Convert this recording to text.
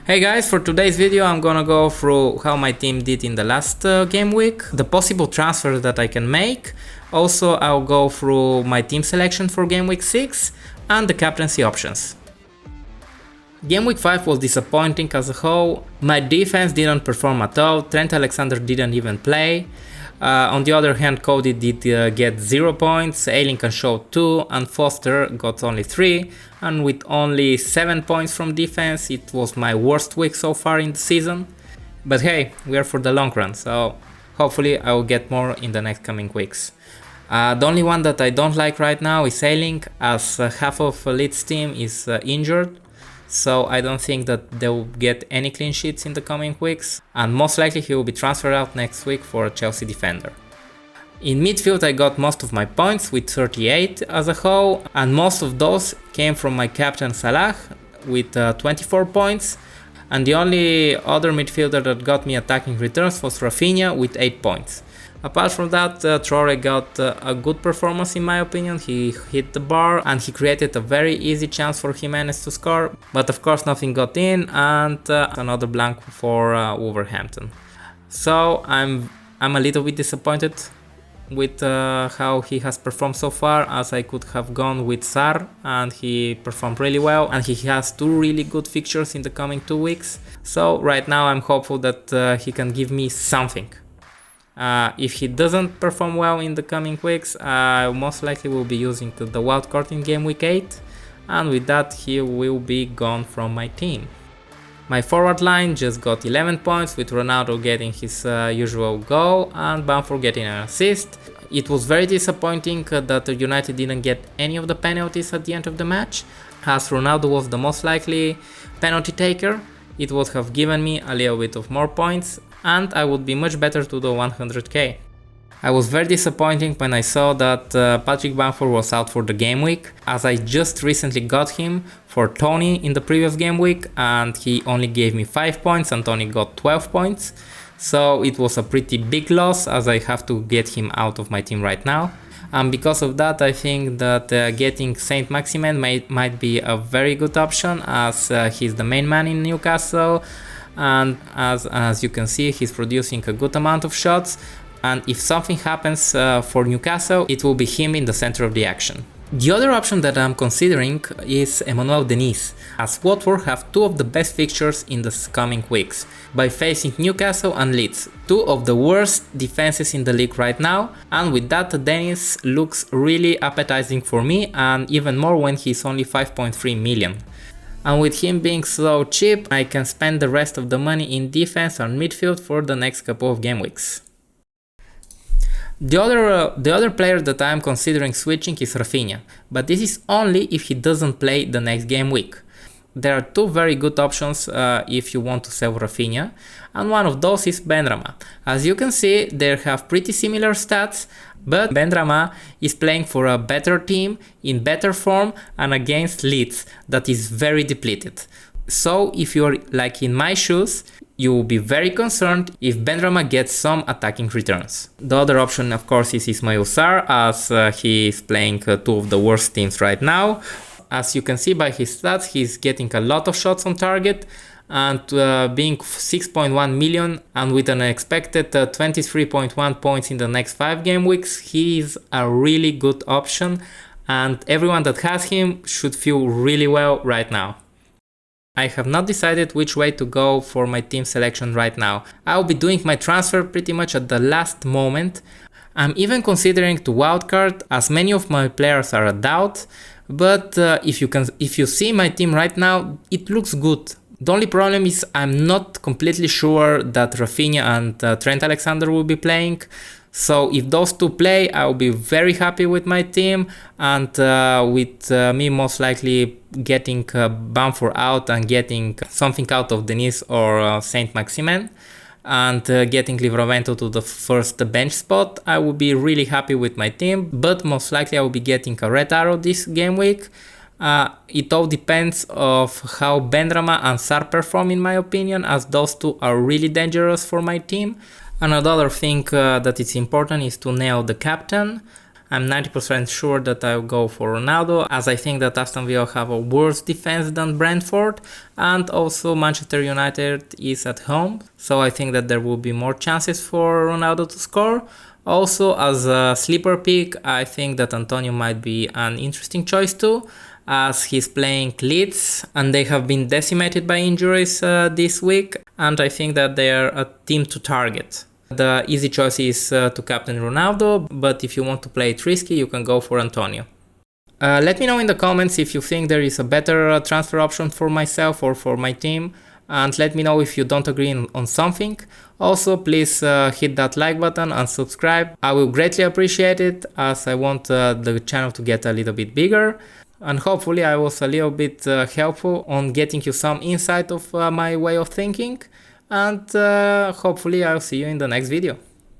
Hey guys, for today's video I'm gonna go through how my team did in the last game week, the possible transfers that I can make. Also I'll go through my team selection for game week 6 and the captaincy options. Game week 5 was disappointing as a whole. My defense didn't perform at all, Trent Alexander didn't even play. On the other hand, Cody did get 0 points, Lincoln showed 2 and Foster got only 3, and with only 7 points from defense it was my worst week so far in the season. But hey, we are for the long run, so hopefully I will get more in the next coming weeks. The only one that I don't like right now is Link, as half of Leeds team is injured. So I don't think that they will get any clean sheets in the coming weeks, and most likely he will be transferred out next week for a Chelsea defender. In midfield I got most of my points with 38 as a whole, and most of those came from my captain Salah with 24 points, and the only other midfielder that got me attacking returns was Rafinha with 8 points. Apart from that, Traore got a good performance in my opinion. He hit the bar and he created a very easy chance for Jimenez to score, but of course nothing got in, and another blank for Wolverhampton. So I'm a little bit disappointed with how he has performed so far, as I could have gone with Sar and he performed really well, and he has 2 really good fixtures in the coming 2 weeks. So right now I'm hopeful that he can give me something. If he doesn't perform well in the coming weeks, I most likely will be using the wildcard in game week 8, and with that he will be gone from my team. My forward line just got 11 points, with Ronaldo getting his usual goal and Bamford getting an assist. It was very disappointing that United didn't get any of the penalties at the end of the match, as Ronaldo was the most likely penalty taker. It would have given me a little bit of more points, and I would be much better to the 100k. I was very disappointed when I saw that Patrick Bamford was out for the game week, as I just recently got him for Tony in the previous game week, and he only gave me 5 points and Tony got 12 points. So it was a pretty big loss, as I have to get him out of my team right now. And because of that, I think that getting Saint Maximin might be a very good option, as he's the main man in Newcastle, and as you can see, he's producing a good amount of shots, and if something happens for Newcastle, it will be him in the center of the action. The other option that I'm considering is Emmanuel Dennis, as Watford have 2 of the best fixtures in the coming weeks, by facing Newcastle and Leeds, 2 of the worst defenses in the league right now, and with that Dennis looks really appetizing for me, and even more when he's only 5.3 million. And with him being so cheap, I can spend the rest of the money in defense or midfield for the next couple of game weeks. The other player that I am considering switching is Rafinha, but this is only if he doesn't play the next game week. There are 2 very good options if you want to sell Rafinha, and one of those is Benrahma. As you can see, they have pretty similar stats, but Benrahma is playing for a better team, in better form, and against Leeds that is very depleted. So if you're like in my shoes, you will be very concerned if Benrahma gets some attacking returns. The other option of course is Ismail Sarr, as he is playing 2 of the worst teams right now. As you can see by his stats, he's getting a lot of shots on target, and being 6.1 million and with an expected 23.1 points in the next 5 game weeks, he is a really good option, and everyone that has him should feel really well right now. I have not decided which way to go for my team selection right now. I'll be doing my transfer pretty much at the last moment. I'm even considering to wildcard, as many of my players are a doubt, but if you see my team right now, it looks good. The only problem is I'm not completely sure that Rafinha and Trent Alexander will be playing. So if those 2 play, I will be very happy with my team, and with me most likely getting Bamford out and getting something out of Dennis or Saint Maximin, and getting Livramento to the first bench spot, I will be really happy with my team, but most likely I will be getting a red arrow this game week. It all depends of how Benrahma and Sarr perform in my opinion, as those 2 are really dangerous for my team. Another thing that is important is to nail the captain, I'm 90% sure that I'll go for Ronaldo, as I think that Aston Villa have a worse defense than Brentford, and also Manchester United is at home, so I think that there will be more chances for Ronaldo to score. Also, as a sleeper pick, I think that Antonio might be an interesting choice too, as he's playing Leeds and they have been decimated by injuries this week, and I think that they are a team to target. The easy choice is to captain Ronaldo, but if you want to play it risky, you can go for Antonio. Let me know in the comments if you think there is a better transfer option for myself or for my team, and let me know if you don't agree on something. Also, please hit that like button and subscribe. I will greatly appreciate it, as I want the channel to get a little bit bigger. And hopefully I was a little bit helpful on getting you some insight of my way of thinking. And hopefully I'll see you in the next video.